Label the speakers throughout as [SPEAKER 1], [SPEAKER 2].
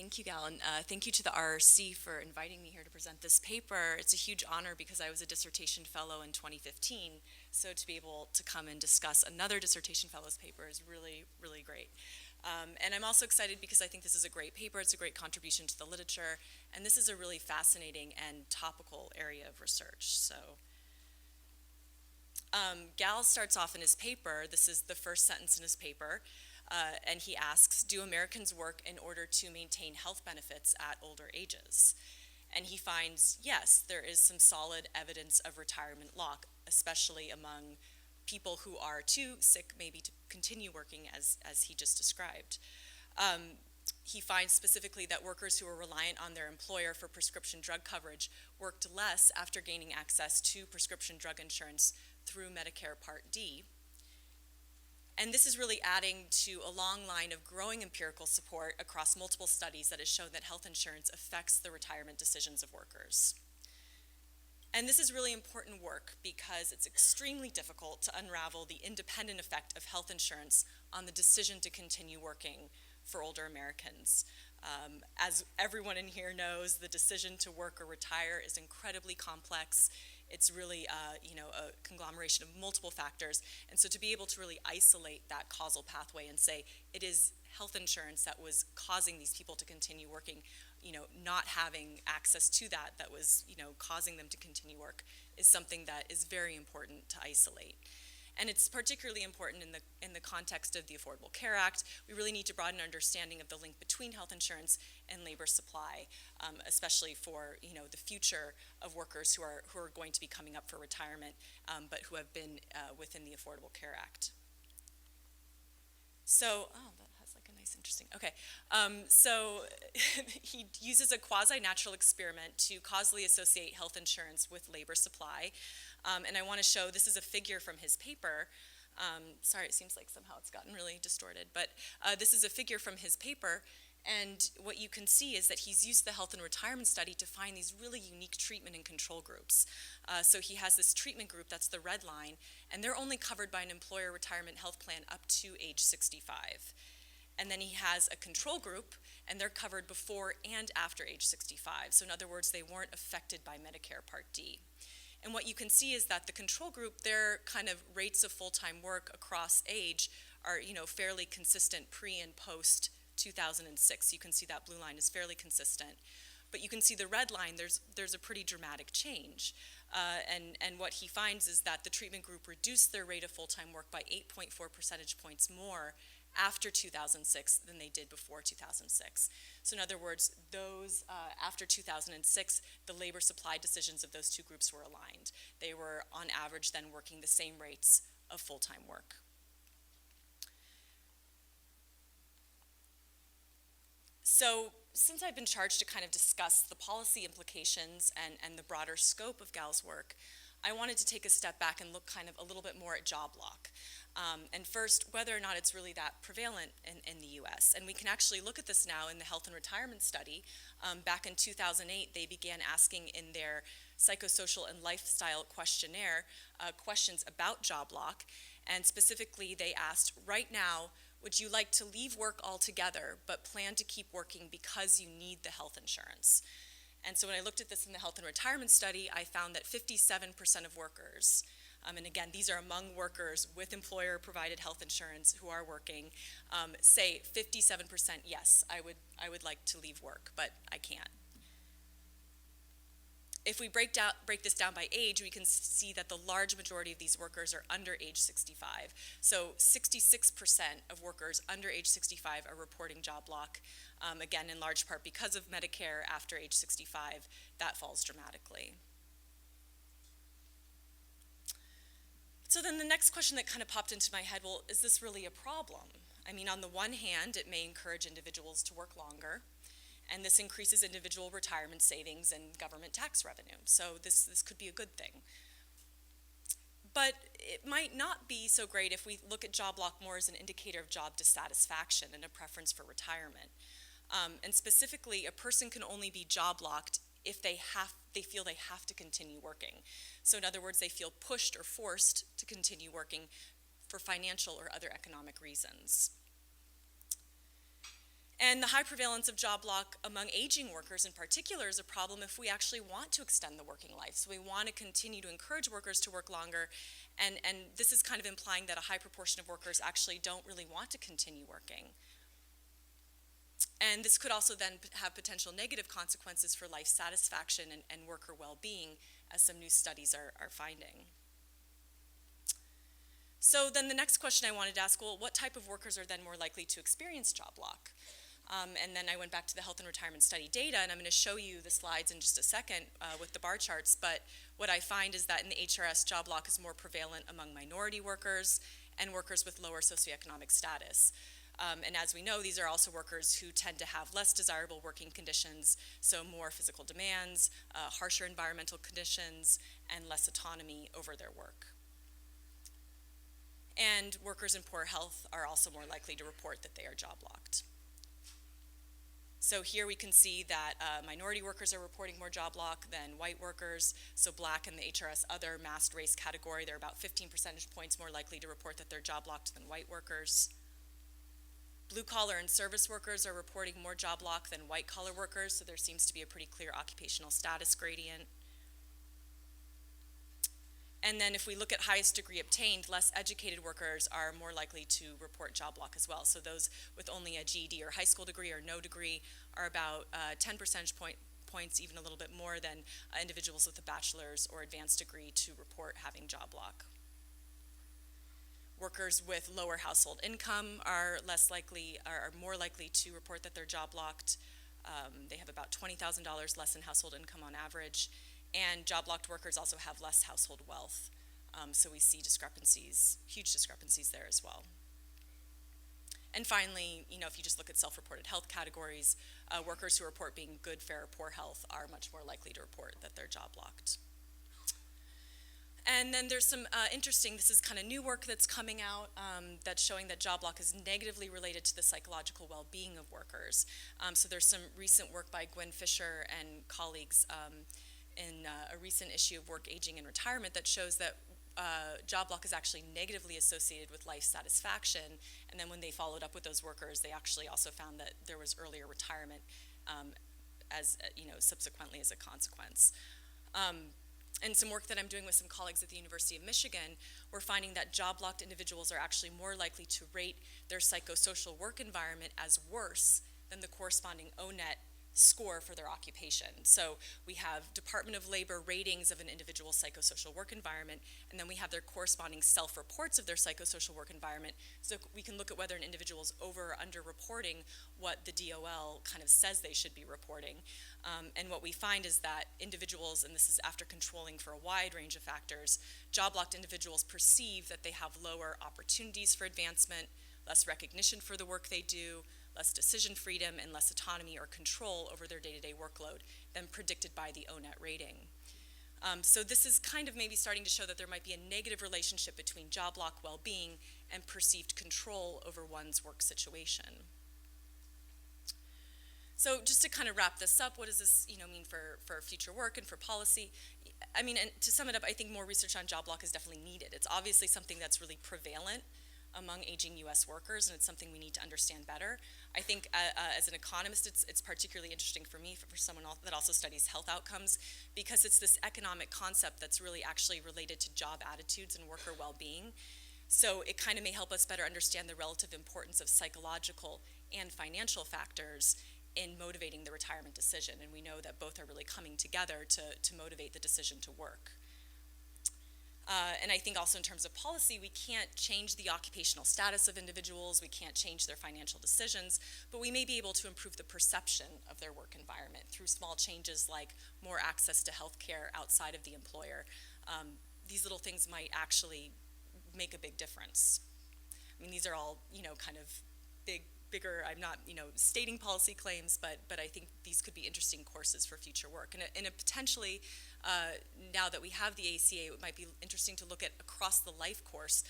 [SPEAKER 1] Thank you, Gal, and thank you to the RRC for inviting me here to present this paper. It's a huge honor because I was a dissertation fellow in 2015, so to be able to come and discuss another dissertation fellow's paper is really, really great. And I'm also excited because I think this is a great paper, it's a great contribution to the literature, and this is a really fascinating and topical area of research. So, Gal starts off in his paper, this is the first sentence in his paper, and he asks, do Americans work in order to maintain health benefits at older ages? And he finds, yes, there is some solid evidence of retirement lock, especially among people who are too sick maybe to continue working as he just described. He finds specifically that workers who are reliant on their employer for prescription drug coverage worked less after gaining access to prescription drug insurance through Medicare Part D. And this is really adding to a long line of growing empirical support across multiple studies that has shown that health insurance affects the retirement decisions of workers. And this is really important work because it's extremely difficult to unravel the independent effect of health insurance on the decision to continue working for older Americans. As everyone in here knows, the decision to work or retire is incredibly complex. It's really a conglomeration of multiple factors. And so to be able to really isolate that causal pathway and say it is health insurance that was causing these people to continue working, not having access to that was, causing them to continue work is something that is very important to isolate. And it's particularly important in the context of the Affordable Care Act. We really need to broaden our understanding of the link between health insurance and labor supply, especially for the future of workers who are going to be coming up for retirement, but who have been within the Affordable Care Act. So, that has like a nice, interesting. Okay, so he uses a quasi-natural experiment to causally associate health insurance with labor supply. And I want to show, this is a figure from his paper. Sorry, it seems like somehow it's gotten really distorted, but this is a figure from his paper. And what you can see is that he's used the health and retirement study to find these really unique treatment and control groups. So he has this treatment group, that's the red line, and they're only covered by an employer retirement health plan up to age 65. And then he has a control group, and they're covered before and after age 65. So in other words, they weren't affected by Medicare Part D. And what you can see is that the control group, their kind of rates of full-time work across age are, fairly consistent pre and post 2006. You can see that blue line is fairly consistent. But you can see the red line, there's a pretty dramatic change. And what he finds is that the treatment group reduced their rate of full-time work by 8.4 percentage points more after 2006 than they did before 2006. So in other words, those after 2006, the labor supply decisions of those two groups were aligned. They were on average then working the same rates of full-time work. So since I've been charged to kind of discuss the policy implications and the broader scope of Gal's work, I wanted to take a step back and look kind of a little bit more at job lock. And first, whether or not it's really that prevalent in the US. And we can actually look at this now in the health and retirement study. Back in 2008, they began asking in their psychosocial and lifestyle questionnaire questions about job lock. And specifically, they asked, right now, would you like to leave work altogether but plan to keep working because you need the health insurance? And so when I looked at this in the health and retirement study, I found that 57% of workers, and again, these are among workers with employer-provided health insurance who are working, say 57% yes, I would like to leave work, but I can't. If we break this down by age, we can see that the large majority of these workers are under age 65. So 66% of workers under age 65 are reporting job lock. Again, in large part because of Medicare after age 65, that falls dramatically. So then the next question that kind of popped into my head, well, is this really a problem? I mean, on the one hand, it may encourage individuals to work longer, and this increases individual retirement savings and government tax revenue. So this could be a good thing. But it might not be so great if we look at job lock more as an indicator of job dissatisfaction and a preference for retirement. And specifically, a person can only be job locked if they feel they have to continue working. So in other words, they feel pushed or forced to continue working for financial or other economic reasons. And the high prevalence of job lock among aging workers in particular is a problem if we actually want to extend the working life. So we want to continue to encourage workers to work longer, and this is kind of implying that a high proportion of workers actually don't really want to continue working. And this could also then have potential negative consequences for life satisfaction and worker well-being, as some new studies are finding. So then the next question I wanted to ask, well, what type of workers are then more likely to experience job lock? And then I went back to the health and retirement study data, and I'm going to show you the slides in just a second with the bar charts. But what I find is that in the HRS, job lock is more prevalent among minority workers and workers with lower socioeconomic status. And as we know, these are also workers who tend to have less desirable working conditions, so more physical demands, harsher environmental conditions, and less autonomy over their work. And workers in poor health are also more likely to report that they are job locked. So here we can see that minority workers are reporting more job lock than white workers. So black in the HRS other masked race category, they're about 15 percentage points more likely to report that they're job locked than white workers. Blue collar and service workers are reporting more job lock than white collar workers, so there seems to be a pretty clear occupational status gradient. And then if we look at highest degree obtained, less educated workers are more likely to report job lock as well. So those with only a GED or high school degree or no degree are about 10 percentage points, even a little bit more than individuals with a bachelor's or advanced degree to report having job lock. Workers with lower household income are more likely to report that they're job locked. They have about $20,000 less in household income on average. And job locked workers also have less household wealth. So we see discrepancies, huge discrepancies there as well. And finally, if you just look at self-reported health categories, workers who report being good, fair, or poor health are much more likely to report that they're job locked. And then there's some this is kind of new work that's coming out that's showing that job lock is negatively related to the psychological well-being of workers. So there's some recent work by Gwen Fisher and colleagues in a recent issue of Work, Aging, and Retirement that shows that job lock is actually negatively associated with life satisfaction. And then when they followed up with those workers, they actually also found that there was earlier retirement subsequently as a consequence. And some work that I'm doing with some colleagues at the University of Michigan, we're finding that job-locked individuals are actually more likely to rate their psychosocial work environment as worse than the corresponding ONET score for their occupation. So we have Department of Labor ratings of an individual's psychosocial work environment, and then we have their corresponding self-reports of their psychosocial work environment, so we can look at whether an individual is over or under reporting what the DOL kind of says they should be reporting. And what we find is that individuals, and this is after controlling for a wide range of factors, job-locked individuals perceive that they have lower opportunities for advancement, less recognition for the work they do, less decision freedom, and less autonomy or control over their day-to-day workload than predicted by the ONET rating. So this is kind of maybe starting to show that there might be a negative relationship between job lock well-being and perceived control over one's work situation. So just to kind of wrap this up, what does this mean for future work and for policy? I mean, and to sum it up, I think more research on job lock is definitely needed. It's obviously something that's really prevalent among aging U.S. workers, and it's something we need to understand better. I think as an economist, it's particularly interesting for me, for someone that also studies health outcomes, because it's this economic concept that's really actually related to job attitudes and worker well-being. So it kind of may help us better understand the relative importance of psychological and financial factors in motivating the retirement decision, and we know that both are really coming together to motivate the decision to work. And I think also in terms of policy, we can't change the occupational status of individuals, we can't change their financial decisions, but we may be able to improve the perception of their work environment through small changes like more access to health care outside of the employer. These little things might actually make a big difference. I mean, these are all, kind of bigger, I'm not, stating policy claims, but I think these could be interesting courses for future work. And potentially, now that we have the ACA, it might be interesting to look at across the life course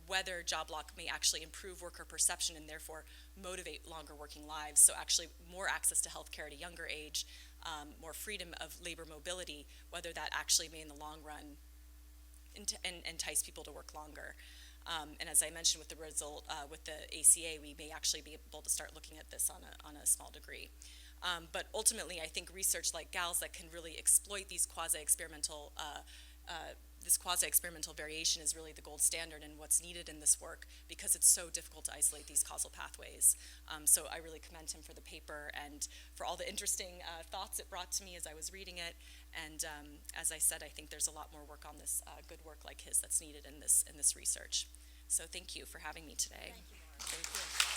[SPEAKER 1] whether job lock may actually improve worker perception and therefore motivate longer working lives. So actually more access to health care at a younger age, more freedom of labor mobility, whether that actually may in the long run entice people to work longer. And as I mentioned with the result, with the ACA, we may actually be able to start looking at this on a small degree. But ultimately, I think research like GALS that can really exploit these quasi-experimental variation is really the gold standard and what's needed in this work, because it's so difficult to isolate these causal pathways. So I really commend him for the paper and for all the interesting thoughts it brought to me as I was reading it. And as I said, I think there's a lot more work on this, good work like his, that's needed in this research. So thank you for having me today.
[SPEAKER 2] Thank you, Laura.
[SPEAKER 1] Thank you.